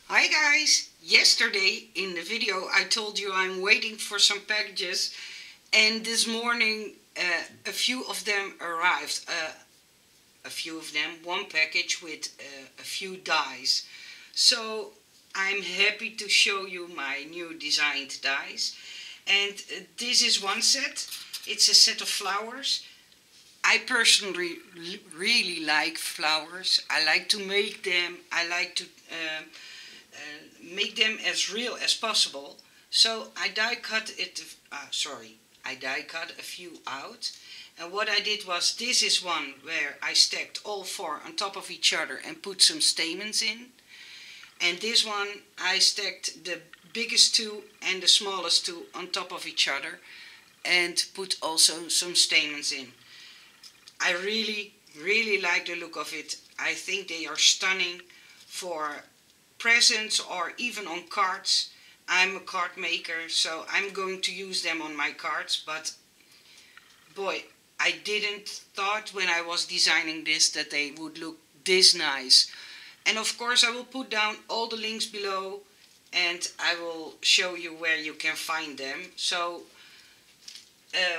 Hi guys! Yesterday in the video I told you I'm waiting for some packages, and this morning a few of them arrived. One package with a few dies. So I'm happy to show you my new designed dies. And this is one set. It's a set of flowers. I personally really like flowers. I like to make them. I like to make them as real as possible. So I die cut it. I die cut a few out. And what I did was, this is one where I stacked all four on top of each other and put some stamens in. And this one I stacked the biggest two and the smallest two on top of each other and put also some stamens in. I really like the look of it. I think they are stunning for presents or even on cards. I'm a card maker, so I'm going to use them on my cards, but boy, I didn't thought when I was designing this that they would look this nice. And of course I will put down all the links below and I will show you where you can find them. So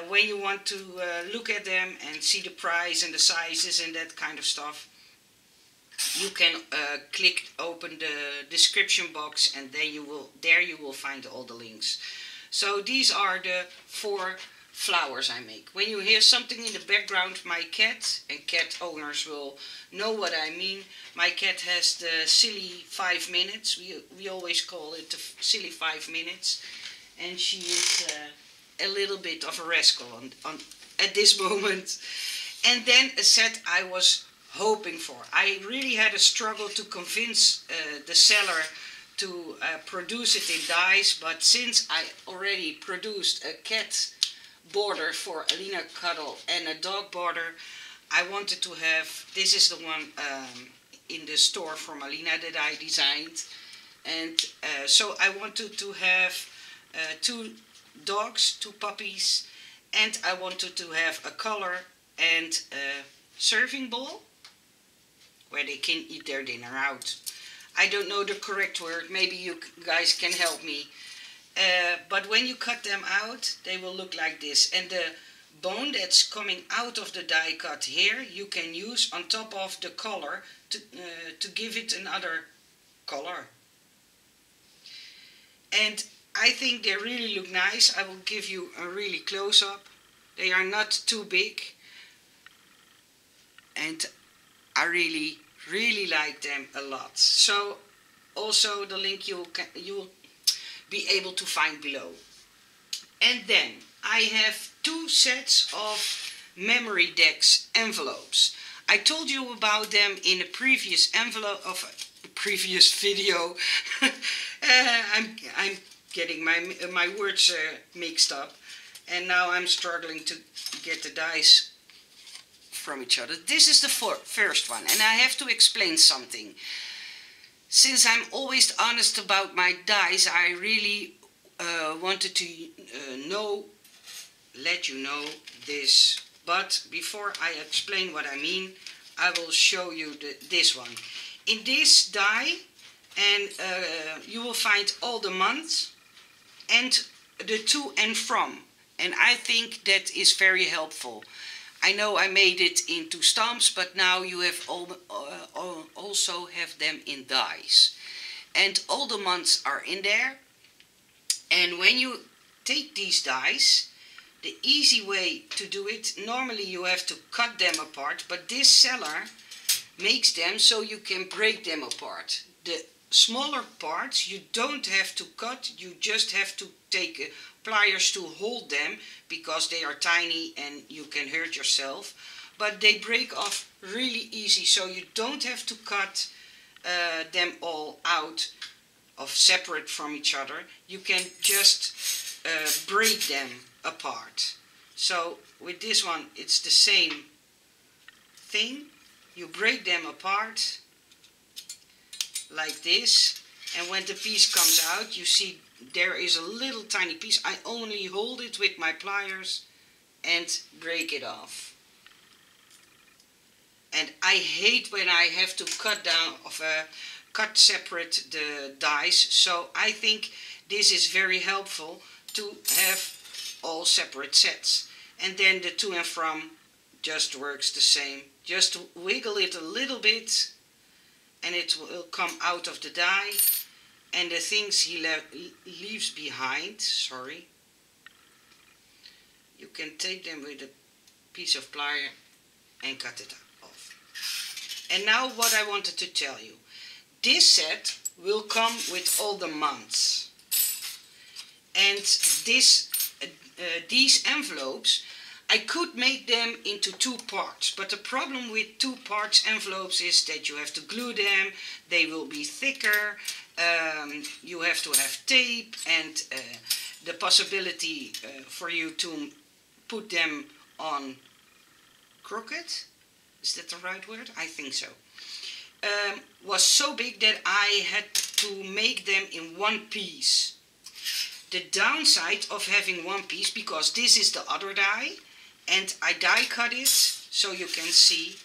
when you want to look at them and see the price and the sizes and that kind of stuff, you can click open the description box, and then you will find all the links. So these are the four flowers I make. When you hear something in the background, my cat, and cat owners will know what I mean. My cat has the silly 5 minutes. We always call it the silly 5 minutes, and she is a little bit of a rascal on at this moment. And then a set I was hoping for. I really had a struggle to convince the seller to produce it in dies, but since I already produced a cat border for Alina Cuddle and a dog border, I wanted to have, this is the one in the store from Alina that I designed, and so I wanted to have two dogs, two puppies, and I wanted to have a collar and a serving bowl where they can eat their dinner out. I don't know the correct word, maybe you guys can help me. But when you cut them out, they will look like this. And the bone that's coming out of the die cut here, you can use on top of the collar to give it another color. And I think they really look nice. I will give you a really close-up. They are not too big. And I really like them a lot. So also the link you'll be able to find below. And then I have two sets of Memorydex envelopes. I told you about them in a previous envelope of a previous video. I'm getting my words mixed up, and now I'm struggling to get the dice from each other. This is the first one, and I have to explain something. Since I'm always honest about my dies, I really wanted to let you know this. But before I explain what I mean, I will show you this one. In this die, and you will find all the months and the to and from, and I think that is very helpful. I know I made it into stamps, but now you have also have them in dies. And all the months are in there. And when you take these dies, the easy way to do it, normally you have to cut them apart, but this seller makes them so you can break them apart. The smaller parts you don't have to cut, you just have to take pliers to hold them, because they are tiny and you can hurt yourself. But they break off really easy, so you don't have to cut them all out of separate from each other. You can just break them apart. So with this one it's the same thing. You break them apart like this, and when the piece comes out, you see there is a little tiny piece. I only hold it with my pliers and break it off. And I hate when I have to cut down of cut separate the dies. So I think this is very helpful to have all separate sets. And then the to and from just works the same. Just wiggle it a little bit and it will come out of the die. And the things he leaves behind, sorry, you can take them with a piece of plier and cut it off. And now what I wanted to tell you. This set will come with all the months. And these envelopes, I could make them into 2 parts, but the problem with 2 parts envelopes is that you have to glue them, they will be thicker, you have to have tape, and the possibility for you to put them on crooked, is that the right word? I think so, was so big that I had to make them in 1 piece. The downside of having 1 piece, because this is the other die, and I die cut it so you can see.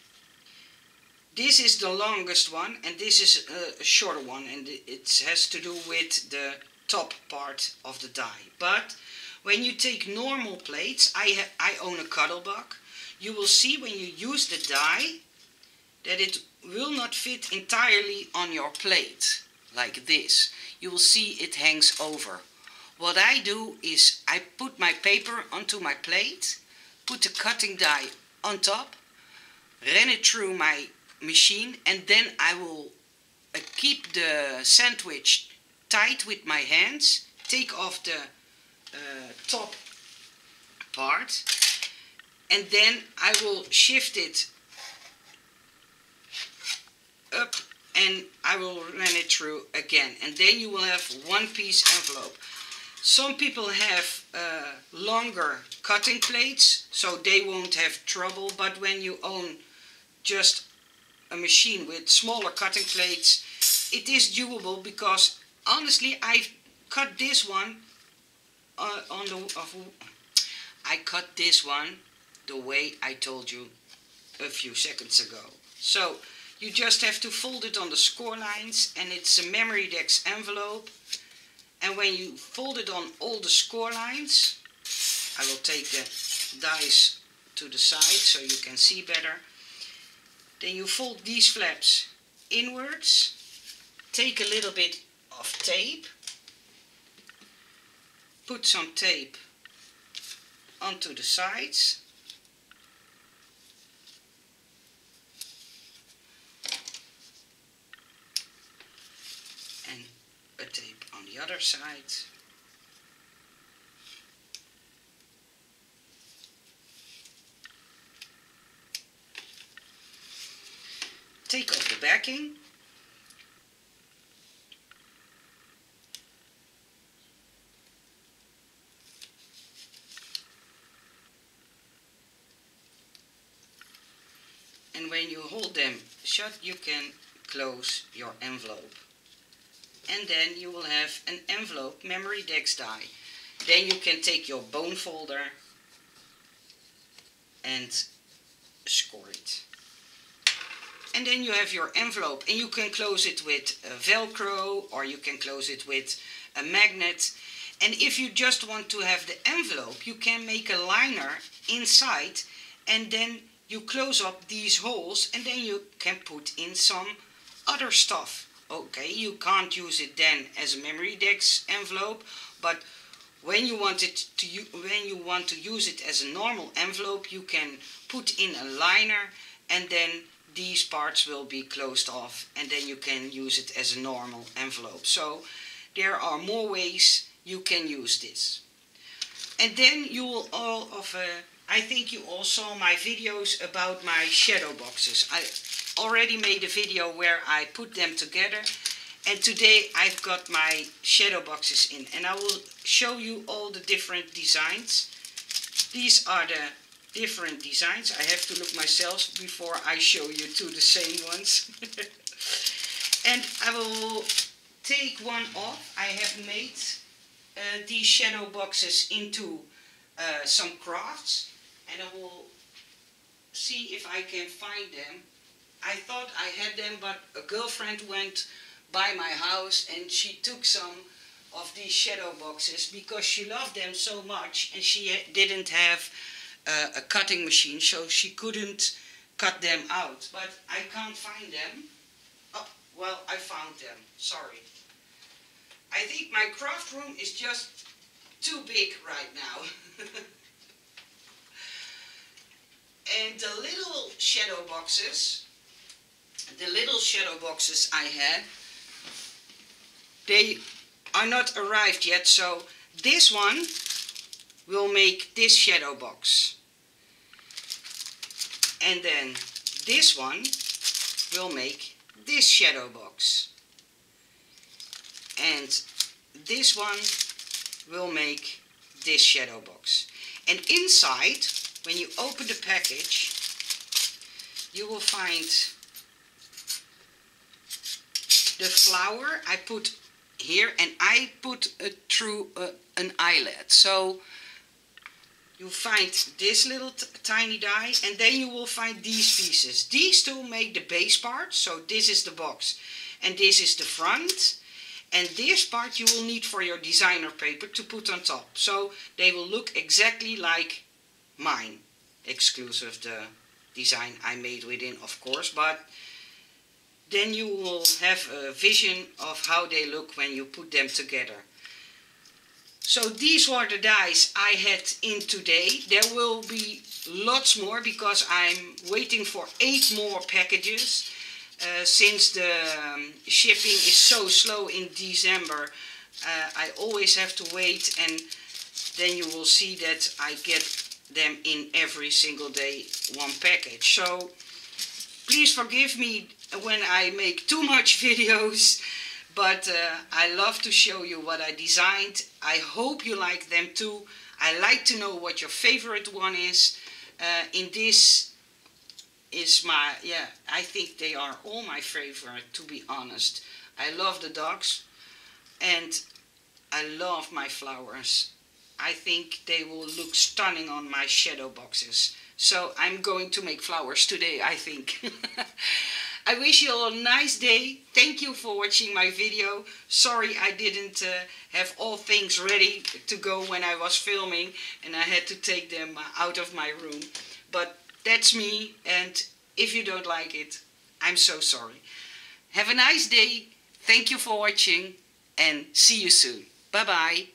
This is the longest one and this is a shorter one, and it has to do with the top part of the die. But when you take normal plates, I own a Cuddlebug, you will see when you use the die that it will not fit entirely on your plate like this. You will see it hangs over. What I do is I put my paper onto my plate, put the cutting die on top, run it through my machine, and then I will keep the sandwich tight with my hands, take off the top part, and then I will shift it up and I will run it through again, and then you will have 1 piece envelope. Some people have longer cutting plates, so they won't have trouble, but when you own just a machine with smaller cutting plates, it is doable, because honestly I cut this one I cut this one the way I told you a few seconds ago. So you just have to fold it on the score lines, and it's a Memorydex envelope. And when you fold it on all the score lines, I will take the dies to the side so you can see better. Then you fold these flaps inwards, take a little bit of tape, put some tape onto the sides, and a tape on the other side. Take off the backing. And when you hold them shut, you can close your envelope. And then you will have an envelope Memorydex die. Then you can take your bone folder and score it. And then you have your envelope, and you can close it with Velcro, or you can close it with a magnet. And if you just want to have the envelope, you can make a liner inside, and then you close up these holes, and then you can put in some other stuff. Okay, you can't use it then as a Memorydex envelope, but when you want to use it as a normal envelope, you can put in a liner, and then these parts will be closed off, and then you can use it as a normal envelope. So there are more ways you can use this. And then you will I think you all saw my videos about my shadow boxes. I already made a video where I put them together, and today I've got my shadow boxes in, and I will show you all the different designs. These are the different designs. I have to look myself before I show you 2 the same ones. And I will take one off. I have made these shadow boxes into some crafts, and I will see if I can find them. I thought I had them, but a girlfriend went by my house, and she took some of these shadow boxes because she loved them so much, and she didn't have a cutting machine, so she couldn't cut them out. But I can't find them. Oh, well, I found them. Sorry. I think my craft room is just too big right now. And the little shadow boxes I had, they are not arrived yet, so this one will make this shadow box. And then this one will make this shadow box. And this one will make this shadow box. And inside, when you open the package, you will find the flower I put here, and I put it through an eyelet. So you'll find this little tiny die, and then you will find these pieces. These two make the base part, so this is the box and this is the front. And this part you will need for your designer paper to put on top. So they will look exactly like mine, exclusive the design I made within, of course, but then you will have a vision of how they look when you put them together. So these were the dies I had in today. There will be lots more because I'm waiting for 8 more packages. Since the shipping is so slow in December, I always have to wait, and then you will see that I get them in every single day, 1 package. So please forgive me when I make too much videos, but I love to show you what I designed. I hope you like them too. I like to know what your favorite one is. In this is my, I think they are all my favorite, to be honest. I love the dogs and I love my flowers. I think they will look stunning on my shadow boxes. So I'm going to make flowers today, I think. I wish you all a nice day. Thank you for watching my video. Sorry I didn't have all things ready to go when I was filming, and I had to take them out of my room. But that's me, and if you don't like it, I'm so sorry. Have a nice day. Thank you for watching, and see you soon. Bye bye.